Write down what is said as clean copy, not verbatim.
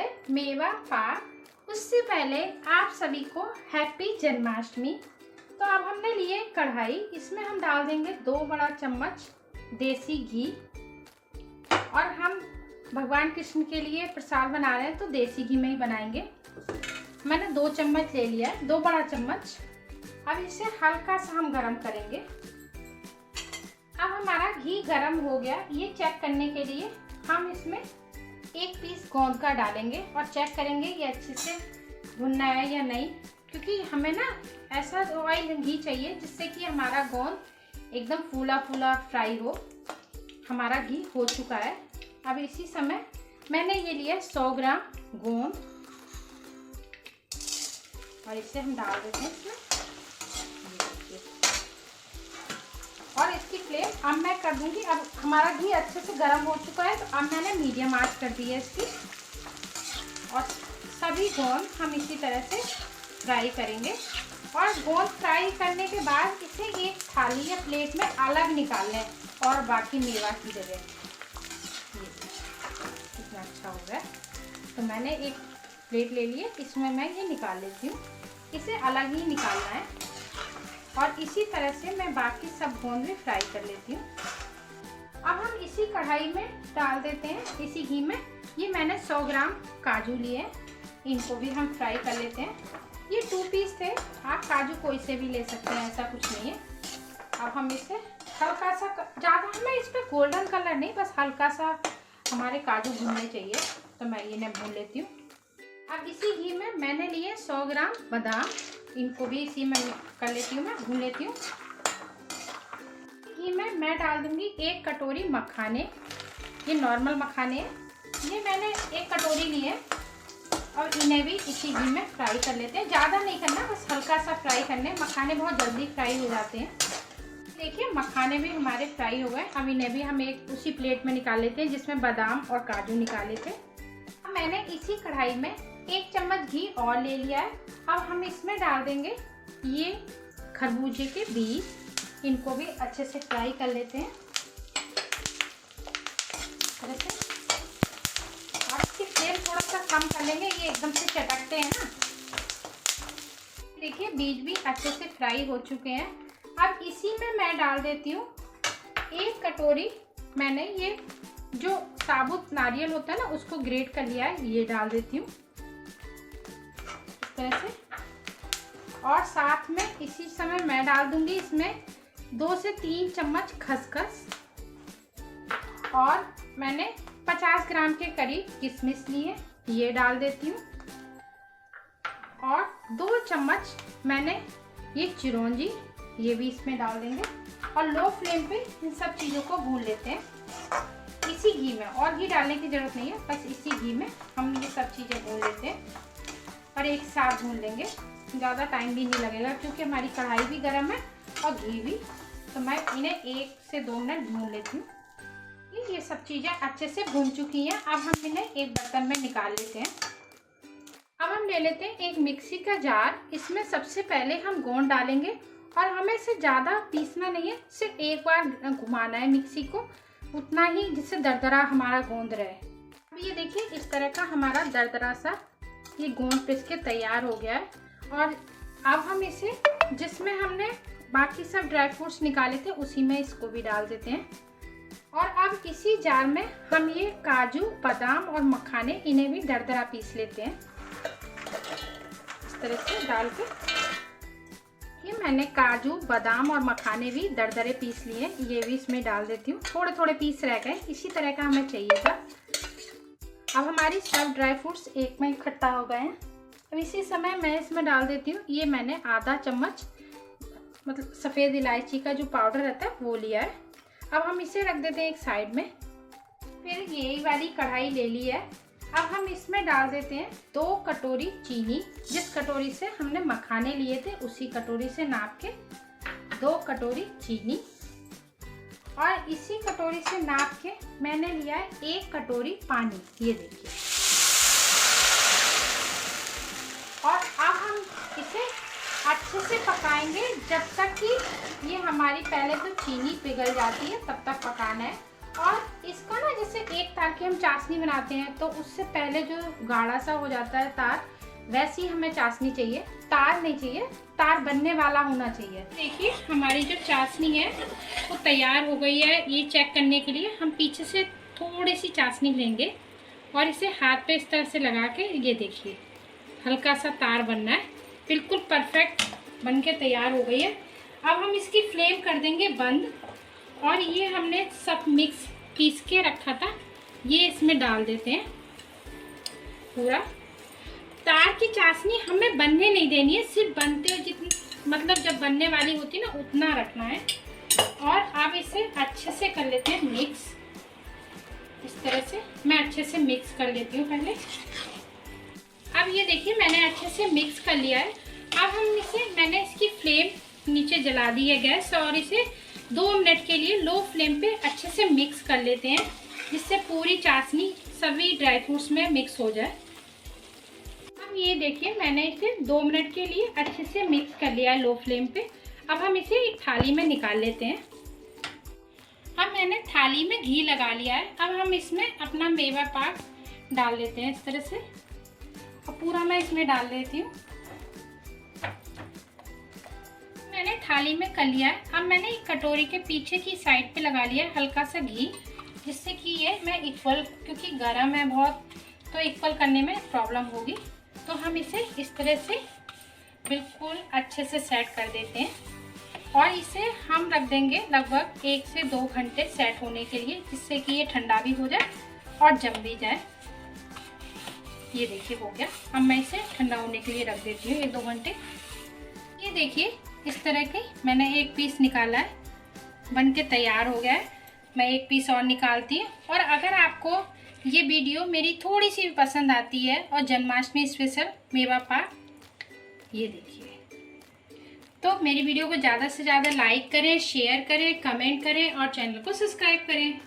है मेवा पाक। उससे पहले आप सभी को हैप्पी जन्माष्टमी। तो अब हमने लिए कढ़ाई, इसमें हम डाल देंगे 2 बड़ा चम्मच देसी घी। और हम भगवान कृष्ण के लिए प्रसाद बना रहे हैं तो देसी घी में ही बनाएंगे। मैंने 2 चम्मच ले लिया है, 2 बड़ा चम्मच। अब इसे हल्का सा हम गरम करेंगे। अब हमारा घी गरम हो गया, ये चेक करने के लिए हम इसमें 1 पीस गोंद का डालेंगे और चेक करेंगे ये अच्छे से भुनना है या नहीं, क्योंकि हमें ना ऐसा ऑयल घी चाहिए जिससे कि हमारा गोंद एकदम फूला फूला फ्राई हो। हमारा घी हो चुका है। अब इसी समय मैंने ये लिया 100 ग्राम गोंद और इसे हम डाल देते हैं इसमें। और इसकी फ्लेम अब मैं कर दूंगी। अब हमारा घी अच्छे से गर्म हो चुका है, तो अब मैंने मीडियम आंच कर दी है इसकी। और सभी गोंद हम इसी तरह से फ्राई करेंगे। और गोंद फ्राई करने के बाद इसे एक थाली या प्लेट में अलग निकाल लें और बाकी मेवा की जगह। कितना अच्छा हो गया। तो मैंने एक प्लेट ले ली है, इसमें मैं ये निकाल लेती हूँ। इसे अलग ही निकालना है और इसी तरह से मैं बाकी सब गोंद भी फ्राई कर लेती हूँ। अब हम इसी कढ़ाई में डाल देते हैं, इसी घी में, ये मैंने 100 ग्राम काजू लिए, इनको भी हम फ्राई कर लेते हैं। ये 2 पीस थे, आप काजू कोई से भी ले सकते हैं, ऐसा कुछ नहीं है। अब हम इसे हल्का सा, ज़्यादा हमें इस पर गोल्डन कलर नहीं, बस हल्का सा हमारे काजू भूनने चाहिए, तो मैं इन्हें भून लेती हूँ। अब इसी घी में मैंने लिए 100 ग्राम बादाम, इनको भी इसी में कर लेती हूँ, मैं भून लेती हूँ। घी में मैं डाल दूंगी 1 कटोरी मखाने, ये नॉर्मल मखाने हैं, ये मैंने 1 कटोरी लिए और इन्हें भी इसी घी में फ्राई कर लेते हैं। ज़्यादा नहीं करना, बस हल्का सा फ्राई करने, मखाने बहुत जल्दी फ्राई हो जाते हैं। देखिए मखाने भी हमारे फ्राई हो गए। अब इन्हें भी हम एक उसी प्लेट में निकाल लेते हैं जिसमें बादाम और काजू निकाले थे। अब मैंने इसी कढ़ाई में 1 चम्मच घी और ले लिया है। अब हम इसमें डाल देंगे ये खरबूजे के बीज, इनको भी अच्छे से फ्राई कर लेते हैं और इसकी फ्लेम थोड़ा सा कम कर लेंगे, ये एकदम से चटकते हैं ना। देखिए बीज भी अच्छे से फ्राई हो चुके हैं। अब इसी में मैं डाल देती हूँ 1 कटोरी, मैंने ये जो साबुत नारियल होता है ना उसको ग्रेट कर लिया है, ये डाल देती हूँ इस तरह से। और साथ में इसी समय मैं डाल दूंगी इसमें 2 से 3 चम्मच खसखस। और मैंने 50 ग्राम के करीब किशमिश लिए, ये डाल देती हूँ। और 2 चम्मच मैंने ये चिरौंजी, ये भी इसमें डाल देंगे। और लो फ्लेम पे इन सब चीज़ों को भून लेते हैं इसी घी में, और घी डालने की ज़रूरत नहीं है, बस इसी घी में हम ये सब चीज़ें भून लेते हैं और एक साथ भून लेंगे। ज़्यादा टाइम भी नहीं लगेगा क्योंकि हमारी कढ़ाई भी गर्म है और घी भी। तो मैं इन्हें 1 से 2 मिनट भून लेती हूँ। ये सब चीज़ें अच्छे से भून चुकी हैं। अब हम इन्हें एक बर्तन में निकाल लेते हैं। अब हम ले लेते हैं एक मिक्सी का जार, इसमें सबसे पहले हम गोंद डालेंगे और हमें इसे ज़्यादा पीसना नहीं है, सिर्फ एक बार घुमाना है मिक्सी को, उतना ही जिससे दरदरा हमारा गोंद रहे। अब ये देखिए इस तरह का हमारा दरदरा सा ये गोंद पीस के तैयार हो गया है। और अब हम इसे, जिसमें हमने बाकी सब ड्राई फ्रूट्स निकाले थे, उसी में इसको भी डाल देते हैं। और अब इसी जार में हम ये काजू, बादाम और मखाने, इन्हें भी दरदरा पीस लेते हैं इस तरह से डाल के। ये मैंने काजू, बादाम और मखाने भी दरदरे पीस लिए, ये भी इसमें डाल देती हूँ। थोड़े थोड़े पीस रह गए, इसी तरह का हमें चाहिए था। अब हमारी सब ड्राई फ्रूट्स एक में इकट्ठा हो गए हैं। अब इसी समय मैं इसमें डाल देती हूँ, ये मैंने आधा चम्मच मतलब सफ़ेद इलायची का जो पाउडर रहता है वो लिया है। अब हम इसे रख देते हैं एक साइड में। फिर ये वाली कढ़ाई ले ली है। अब हम इसमें डाल देते हैं 2 कटोरी चीनी, जिस कटोरी से हमने मखाने लिए थे उसी कटोरी से नाप के 2 कटोरी चीनी। और इसी कटोरी से नाप के मैंने लिया है 1 कटोरी पानी, ये देखिए। और अब हम इसे अच्छे से पकाएंगे जब तक कि ये हमारी, पहले तो चीनी पिघल जाती है तब तक पकाना है। और इसका ना जैसे एक तार की हम चाशनी बनाते हैं तो उससे पहले जो गाढ़ा सा हो जाता है तार, वैसी हमें चाशनी चाहिए, तार नहीं चाहिए, तार बनने वाला होना चाहिए। देखिए हमारी जो चाशनी है वो तैयार हो गई है। ये चेक करने के लिए हम पीछे से थोड़ी सी चाशनी लेंगे और इसे हाथ पे इस तरह से लगा के, ये देखिए हल्का सा तार बनना है, बिल्कुल परफेक्ट बन के तैयार हो गई है। अब हम इसकी फ्लेम कर देंगे बंद और ये हमने सब मिक्स पीस के रखा था, ये इसमें डाल देते हैं पूरा। तार की चाशनी हमें बनने नहीं देनी है, सिर्फ बनते हुए जितनी, मतलब जब बनने वाली होती है ना उतना रखना है। और अब इसे अच्छे से कर लेते हैं मिक्स, इस तरह से मैं अच्छे से मिक्स कर लेती हूँ पहले। अब ये देखिए मैंने अच्छे से मिक्स कर लिया है। अब हम मैंने इसकी फ्लेम नीचे जला दी है गैस और इसे 2 मिनट के लिए लो फ्लेम पे अच्छे से मिक्स कर लेते हैं, जिससे पूरी चाशनी सभी ड्राई फ्रूट्स में मिक्स हो जाए। अब ये देखिए मैंने इसे 2 मिनट के लिए अच्छे से मिक्स कर लिया है लो फ्लेम पे। अब हम इसे एक थाली में निकाल लेते हैं। अब मैंने थाली में घी लगा लिया है। अब हम इसमें अपना मेवा पाक डाल लेते हैं इस तरह से, और पूरा मैं इसमें डाल देती हूँ। मैंने थाली में कर लिया है। अब मैंने एक कटोरी के पीछे की साइड पे लगा लिया है हल्का सा घी, जिससे कि ये मैं इक्वल, क्योंकि गर्म है बहुत तो इक्वल करने में प्रॉब्लम होगी, तो हम इसे इस तरह से बिल्कुल अच्छे से सेट कर देते हैं और इसे हम रख देंगे लगभग 1 से 2 घंटे सेट होने के लिए, जिससे कि ये ठंडा भी हो जाए और जम भी जाए। ये देखिए हो गया। अब मैं इसे ठंडा होने के लिए रख देती हूँ 1-2 घंटे। ये देखिए इस तरह के मैंने एक पीस निकाला है, बन के तैयार हो गया है। मैं एक पीस और निकालती हूँ। और अगर आपको ये वीडियो मेरी थोड़ी सी भी पसंद आती है और जन्माष्टमी स्पेशल मेवा पाक, ये देखिए, तो मेरी वीडियो को ज़्यादा से ज़्यादा लाइक करें, शेयर करें, कमेंट करें और चैनल को सब्सक्राइब करें।